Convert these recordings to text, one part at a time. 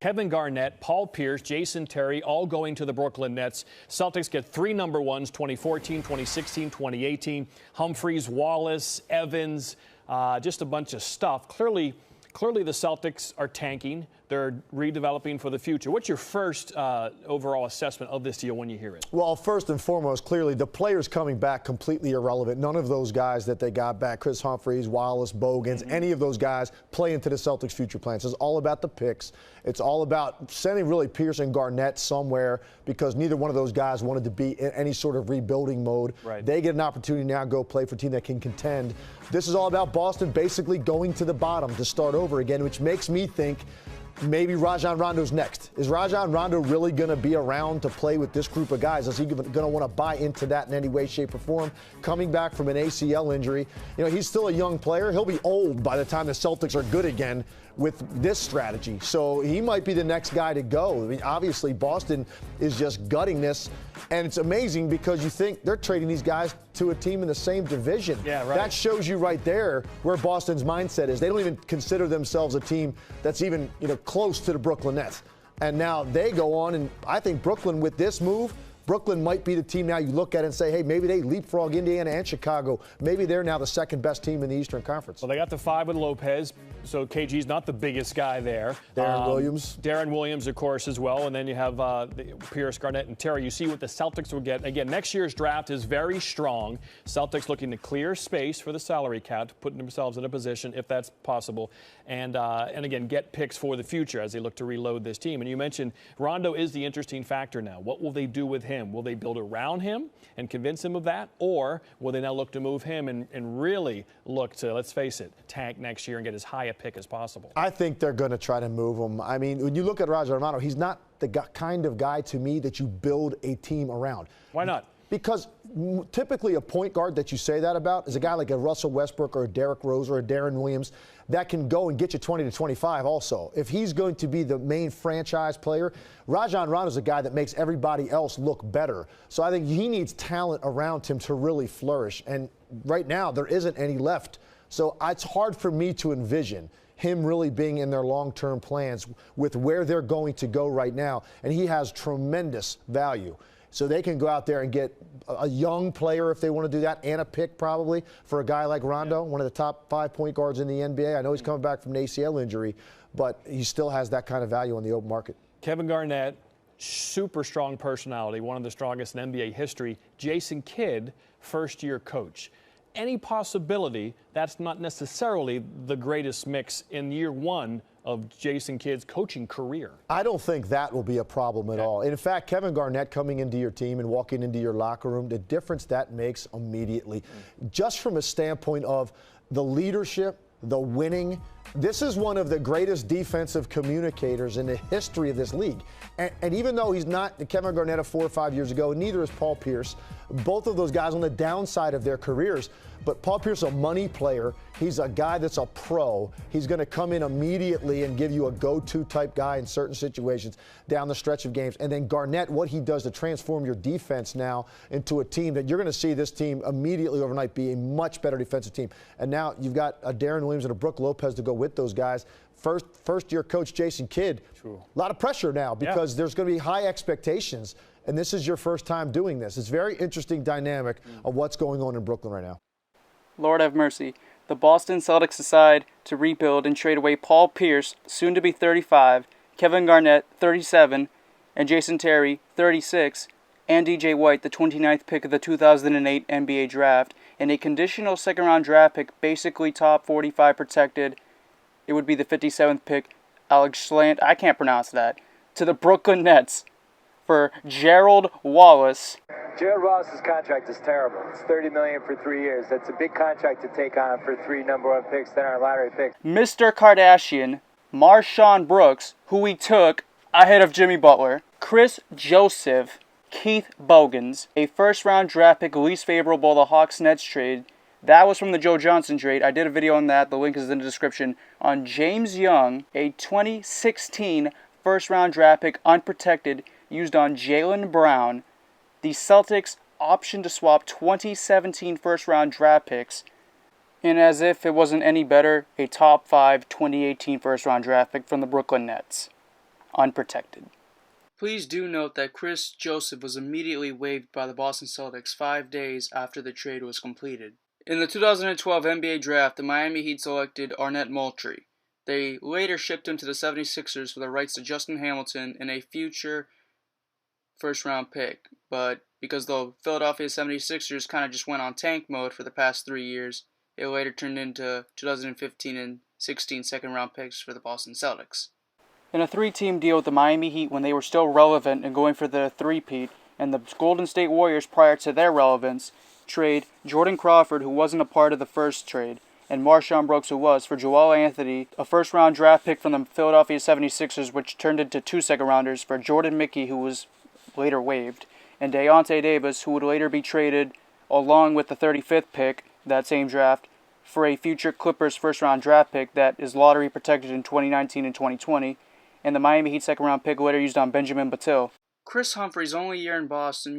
Kevin Garnett, Paul Pierce, Jason Terry, all going to the Brooklyn Nets. Celtics get 3 number ones, 2014, 2016, 2018. Humphries, Wallace, Evans, just a bunch of stuff. Clearly the Celtics are tanking. They're redeveloping for the future. What's your first overall assessment of this deal when you hear it? Well, first and foremost, clearly the players coming back completely irrelevant. None of those guys that they got back, Chris Humphries, Wallace, Bogans, any of those guys play into the Celtics' future plans. It's all about the picks. It's all about sending really Pierce and Garnett somewhere because neither one of those guys wanted to be in any sort of rebuilding mode. Right. They get an opportunity now to go play for a team that can contend. This is all about Boston basically going to the bottom to start over again, which makes me think maybe Rajon Rondo's next. Is Rajon Rondo really going to be around to play with this group of guys? Is he going to want to buy into that in any way, shape, or form? Coming back from an ACL injury, he's still a young player. He'll be old by the time the Celtics are good again with this strategy. So he might be the next guy to go. I mean, obviously, Boston is just gutting this. And it's amazing because you think they're trading these guys to a team in the same division. Yeah, right. That shows you right there where Boston's mindset is. They don't even consider themselves a team that's even, close to the Brooklyn Nets. And now they go on, and I think Brooklyn with this move, Brooklyn might be the team now you look at and say, hey, maybe they leapfrog Indiana and Chicago. Maybe they're now the second best team in the Eastern Conference. Well, they got the 5 with Lopez, so KG's not the biggest guy there. Darren Williams, of course, as well. And then you have Pierce, Garnett, and Terry. You see what the Celtics will get. Again, next year's draft is very strong. Celtics looking to clear space for the salary cap, putting themselves in a position, if that's possible, and again, get picks for the future as they look to reload this team. And you mentioned Rondo is the interesting factor now. What will they do with him? Will they build around him and convince him of that? Or will they now look to move him and really look to, let's face it, tank next year and get as high a pick as possible? I think they're going to try to move him. I mean, when you look at Rajon Rondo, he's not the kind of guy to me that you build a team around. Why not? Because typically a point guard that you say that about is a guy like a Russell Westbrook or a Derrick Rose or a Darren Williams that can go and get you 20 to 25 also. If he's going to be the main franchise player, Rajon Rondo is a guy that makes everybody else look better. So I think he needs talent around him to really flourish. And right now there isn't any left. So it's hard for me to envision him really being in their long-term plans with where they're going to go right now. And he has tremendous value. So they can go out there and get a young player if they want to do that, and a pick probably for a guy like Rondo, one of the top 5 point guards in the NBA. I know he's coming back from an ACL injury, but he still has that kind of value on the open market. Kevin Garnett, super strong personality, one of the strongest in NBA history. Jason Kidd, first-year coach. Any possibility that's not necessarily the greatest mix in year one of Jason Kidd's coaching career? I don't think that will be a problem at all. In fact, Kevin Garnett coming into your team and walking into your locker room, the difference that makes immediately, just from a standpoint of the leadership, the winning. This is one of the greatest defensive communicators in the history of this league. And even though he's not Kevin Garnett of 4 or 5 years ago, neither is Paul Pierce. Both of those guys on the downside of their careers. But Paul Pierce is a money player. He's a guy that's a pro. He's going to come in immediately and give you a go-to type guy in certain situations down the stretch of games. And then Garnett, what he does to transform your defense now into a team that you're going to see this team immediately overnight be a much better defensive team. And now you've got a Darren Williams and a Brook Lopez to go with those guys. First-year coach Jason Kidd, a lot of pressure now because there's going to be high expectations, and this is your first time doing this. It's a very interesting dynamic of what's going on in Brooklyn right now. Lord have mercy. The Boston Celtics decide to rebuild and trade away Paul Pierce, soon to be 35, Kevin Garnett, 37, and Jason Terry, 36, and DJ White, the 29th pick of the 2008 NBA Draft, and a conditional second-round draft pick, basically top 45 protected. It would be the 57th pick, Alex Slant, I can't pronounce that, to the Brooklyn Nets for Gerald Wallace. Gerald Wallace's contract is terrible. It's $30 million for 3 years. That's a big contract to take on for 3 number 1 picks, then our lottery picks. Mr. Kardashian, Marshawn Brooks, who we took ahead of Jimmy Butler, Kris Joseph, Keith Bogans, a first-round draft pick, least favorable of the Hawks-Nets trade. That was from the Joe Johnson trade. I did a video on that. The link is in the description. On James Young, a 2016 first-round draft pick, unprotected, used on Jaylen Brown. The Celtics optioned to swap 2017 first-round draft picks. And as if it wasn't any better, a top 5 2018 first-round draft pick from the Brooklyn Nets. unprotected. Please do note that Kris Joseph was immediately waived by the Boston Celtics 5 days after the trade was completed. In the 2012 NBA draft, the Miami Heat selected Arnett Moultrie. They later shipped him to the 76ers for the rights to Justin Hamilton and a future first-round pick. But because the Philadelphia 76ers kind of just went on tank mode for the past 3 years, it later turned into 2015 and 16 second-round picks for the Boston Celtics. In a 3-team deal with the Miami Heat when they were still relevant and going for the three-peat, and the Golden State Warriors prior to their relevance, trade Jordan Crawford, who wasn't a part of the first trade, and Marshawn Brooks, who was, for Joel Anthony, a first-round draft pick from the Philadelphia 76ers, which turned into 2 second-rounders, for Jordan Mickey, who was later waived, and Deyonta Davis, who would later be traded along with the 35th pick, that same draft, for a future Clippers first-round draft pick that is lottery protected in 2019 and 2020, and the Miami Heat second-round pick later used on Benjamin Batil. Chris Humphrey's only year in Boston,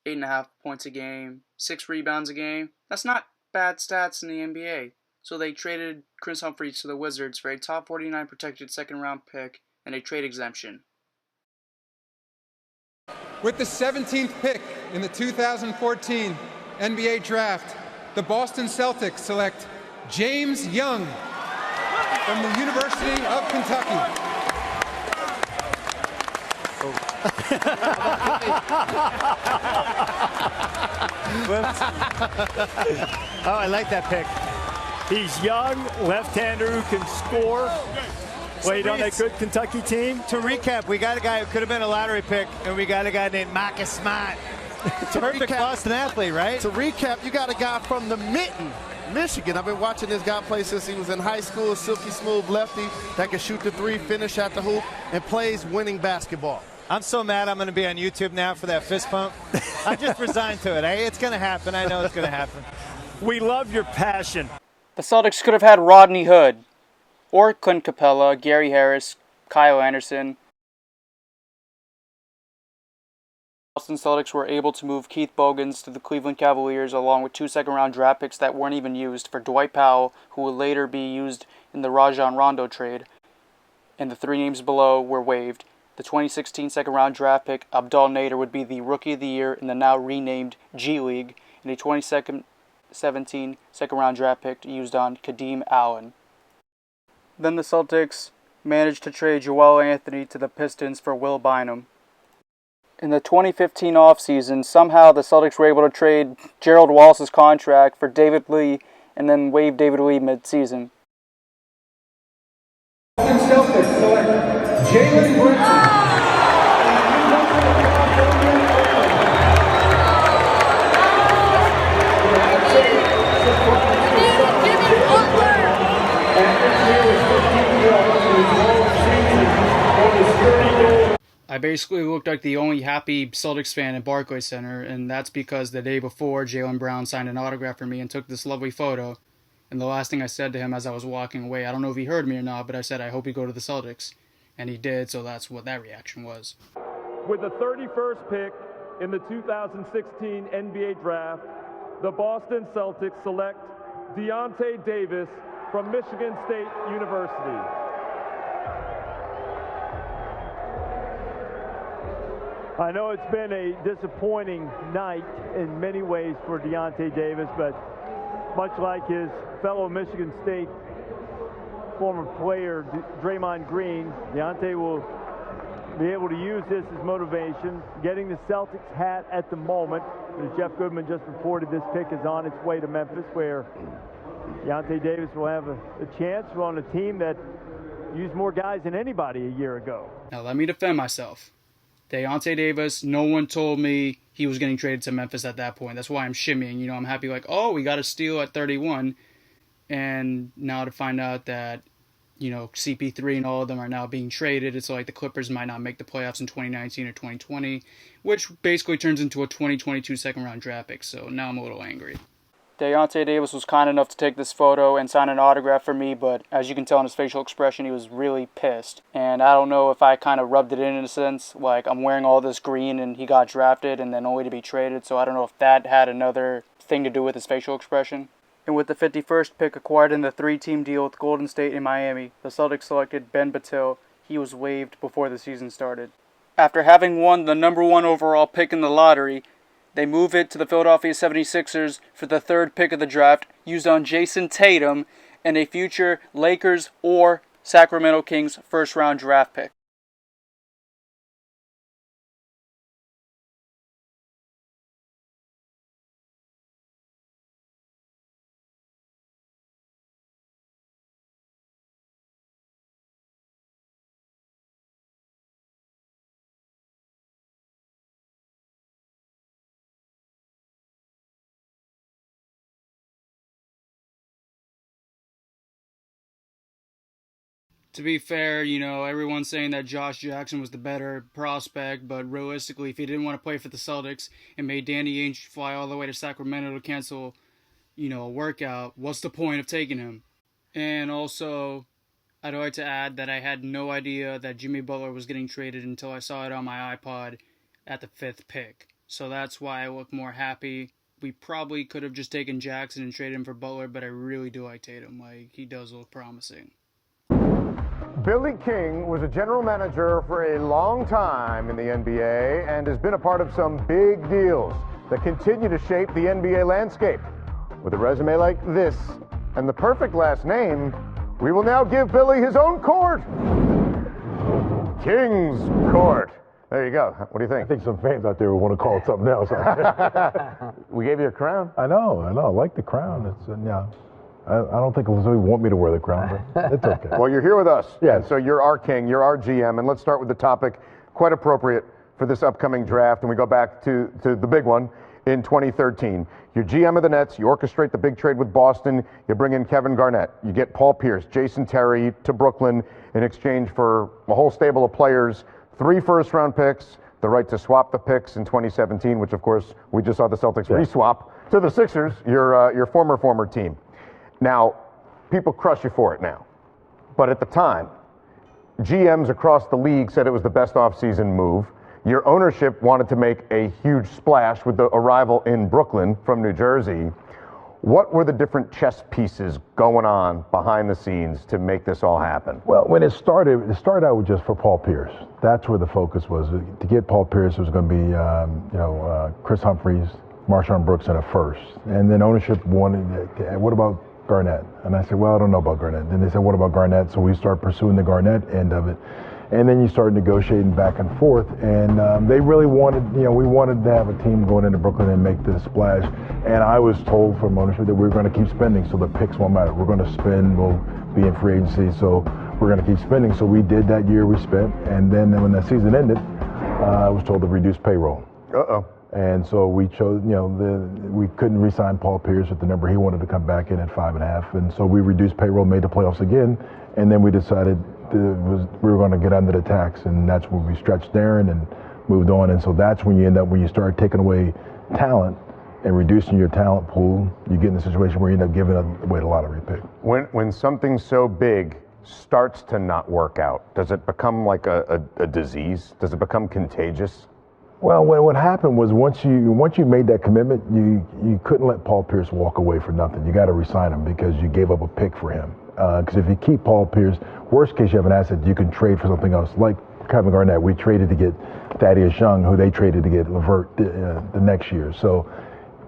8.5 points a game, 6 rebounds a game. That's not bad stats in the NBA. So they traded Chris Humphrey to the Wizards for a top 49 protected second-round pick and a trade exemption. With the 17th pick in the 2014 NBA Draft, the Boston Celtics select James Young from the University of Kentucky. Oh, I like that pick. He's young, left-hander who can score. Played on a good Kentucky team. To recap, we got a guy who could have been a lottery pick, and we got a guy named Marcus Smart. Perfect Boston athlete, right? To recap, you got a guy from the Mitten, Michigan. I've been watching this guy play since he was in high school. Silky smooth lefty that can shoot the three, finish at the hoop, and plays winning basketball. I'm so mad I'm going to be on YouTube now for that fist pump. I just resigned to it. It's going to happen. I know it's going to happen. We love your passion. The Celtics could have had Rodney Hood, or Clint Capella, Gary Harris, Kyle Anderson. Boston Celtics were able to move Keith Bogans to the Cleveland Cavaliers along with 2 second-round draft picks that weren't even used for Dwight Powell, who would later be used in the Rajon Rondo trade. And the 3 names below were waived. The 2016 second-round draft pick, Abdul Nader, would be the Rookie of the Year in the now renamed G League, and a 2017 second-round draft pick used on Kadeem Allen. Then the Celtics managed to trade Joel Anthony to the Pistons for Will Bynum. In the 2015 offseason, somehow the Celtics were able to trade Gerald Wallace's contract for David Lee and then waive David Lee mid-season. Celtics select Jaylen Brown. I basically looked like the only happy Celtics fan at Barclays Center, and that's because the day before, Jaylen Brown signed an autograph for me and took this lovely photo. And the last thing I said to him as I was walking away, I don't know if he heard me or not, but I said, I hope you go to the Celtics. And he did, so that's what that reaction was. With the 31st pick in the 2016 NBA Draft, the Boston Celtics select Deyonta Davis from Michigan State University. I know it's been a disappointing night in many ways for Deyonta Davis, but much like his fellow Michigan State former player Draymond Green, Deyonta will be able to use this as motivation. Getting the Celtics hat at the moment, as Jeff Goodman just reported, this pick is on its way to Memphis, where Deyonta Davis will have a chance on a team that used more guys than anybody a year ago. Now let me defend myself. Deyonta Davis, no one told me he was getting traded to Memphis at that point. That's why I'm shimmying. I'm happy like, oh, we got a steal at 31. And now to find out that, CP3 and all of them are now being traded, it's like the Clippers might not make the playoffs in 2019 or 2020, which basically turns into a 2022 second-round draft pick. So now I'm a little angry. Deyonta Davis was kind enough to take this photo and sign an autograph for me, but as you can tell in his facial expression, he was really pissed. And I don't know if I kind of rubbed it in a sense, like I'm wearing all this green and he got drafted and then only to be traded, so I don't know if that had another thing to do with his facial expression. And with the 51st pick acquired in the 3-team deal with Golden State and Miami, the Celtics selected Ben Batil. he was waived before the season started. After having won the number 1 overall pick in the lottery, they move it to the Philadelphia 76ers for the 3rd pick of the draft, used on Jayson Tatum and a future Lakers or Sacramento Kings first-round draft pick. To be fair, everyone's saying that Josh Jackson was the better prospect, but realistically, if he didn't want to play for the Celtics and made Danny Ainge fly all the way to Sacramento to cancel, a workout, what's the point of taking him? And also, I'd like to add that I had no idea that Jimmy Butler was getting traded until I saw it on my iPod at the 5th pick. So that's why I look more happy. We probably could have just taken Jackson and traded him for Butler, but I really do like Tatum. He does look promising. Billy King was a general manager for a long time in the NBA and has been a part of some big deals that continue to shape the NBA landscape. With a resume like this and the perfect last name, we will now give Billy his own court. King's Court. There you go. What do you think? I think some fans out there will want to call it something else. We gave you a crown. I know. I like the crown. It's I don't think somebody want me to wear the crown, but it's okay. Well, you're here with us. Yes. So you're our king, you're our GM, and let's start with the topic quite appropriate for this upcoming draft, and we go back to the big one in 2013. You're GM of the Nets, you orchestrate the big trade with Boston, you bring in Kevin Garnett, you get Paul Pierce, Jason Terry to Brooklyn in exchange for a whole stable of players, 3 first-round picks, the right to swap the picks in 2017, which of course we just saw the Celtics re-swap, to the Sixers, your former team. Now, people crush you for it now. But at the time, GMs across the league said it was the best offseason move. Your ownership wanted to make a huge splash with the arrival in Brooklyn from New Jersey. What were the different chess pieces going on behind the scenes to make this all happen? Well, when it started out with just for Paul Pierce. That's where the focus was. To get Paul Pierce, it was going to be, Chris Humphries, Marshawn Brooks, and a first. And then ownership wanted, what about Garnett? And I said, well, I don't know about Garnett. Then they said, what about Garnett? So we started pursuing the Garnett end of it. And then you start negotiating back and forth. And they really wanted, we wanted to have a team going into Brooklyn and make this splash. And I was told from ownership that we were going to keep spending, so the picks won't matter. We're going to spend, we'll be in free agency, so we're going to keep spending. So we did that year, we spent. And then when that season ended, I was told to reduce payroll. Uh-oh. And so we chose, we couldn't re-sign Paul Pierce at the number he wanted to come back in at 5.5. And so we reduced payroll, made the playoffs again. And then we decided we were going to get under the tax. And that's when we stretched Darren and moved on. And so that's when you start taking away talent and reducing your talent pool, you get in a situation where you end up giving away the lottery pick. When something so big starts to not work out, does it become like a disease? Does it become contagious? Well, what happened was once you made that commitment, you couldn't let Paul Pierce walk away for nothing. You got to re-sign him because you gave up a pick for him. Because if you keep Paul Pierce, worst case you have an asset, you can trade for something else. Like Kevin Garnett, we traded to get Thaddeus Young, who they traded to get LeVert the next year. So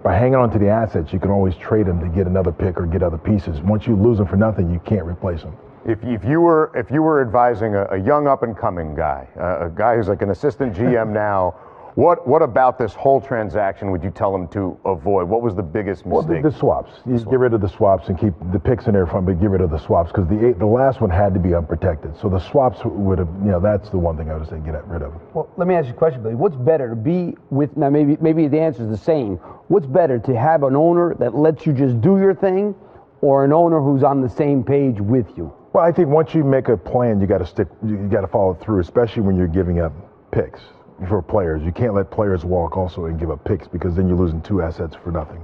by hanging on to the assets, you can always trade them to get another pick or get other pieces. Once you lose them for nothing, you can't replace them. If you were advising a young up and coming guy, a guy who's like an assistant GM now. What about this whole transaction would you tell them to avoid? What was the biggest mistake? Well, the swaps. You get rid of the swaps and keep the picks in there fun, but get rid of the swaps because the last one had to be unprotected. So the swaps would have, that's the one thing I would say get rid of. Well, let me ask you a question, Billy. What's better to be with, now maybe the answer is the same. What's better, to have an owner that lets you just do your thing or an owner who's on the same page with you? Well, I think once you make a plan, you got to follow through, especially when you're giving up picks for players. You can't let players walk also and give up picks because then you're losing 2 assets for nothing.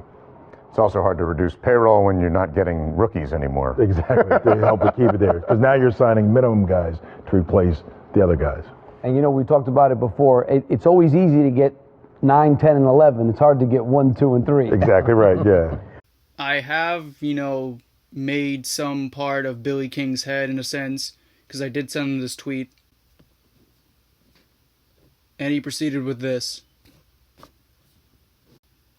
It's also hard to reduce payroll when you're not getting rookies anymore. Exactly, to help it keep it there. Because now you're signing minimum guys to replace the other guys. And we talked about it before. It's always easy to get 9, 10, and 11. It's hard to get 1, 2, and 3. Exactly right, yeah. I have, made some part of Billy King's head in a sense, because I did send him this tweet. And he proceeded with this.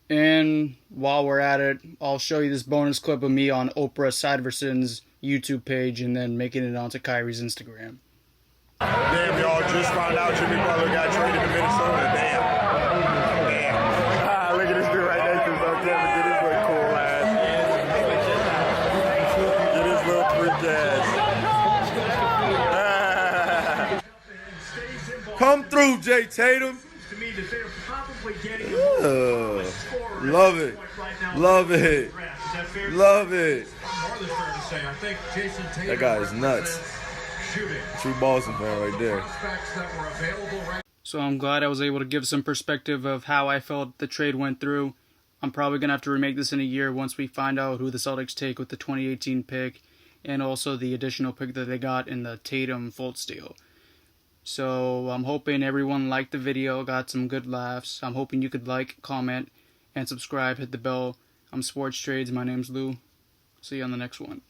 And while we're at it, I'll show you this bonus clip of me on Oprah Siversen's YouTube page and then making it onto Kyrie's Instagram. Damn, y'all just found out Jimmy Butler got traded to Minnesota. Damn. Look at this dude right next to us on camera. Get his little cool ass. Get his little freak ass. Come through, Jay Tatum. Love it. Love it. Love it. That guy is nuts. True Boston fan right there. So I'm glad I was able to give some perspective of how I felt the trade went through. I'm probably going to have to remake this in a year once we find out who the Celtics take with the 2018 pick and also the additional pick that they got in the Tatum Fultz deal. So I'm hoping everyone liked the video, got some good laughs. I'm hoping you could like, comment, and subscribe, hit the bell. I'm Sports Trades. My name's Lou. See you on the next one.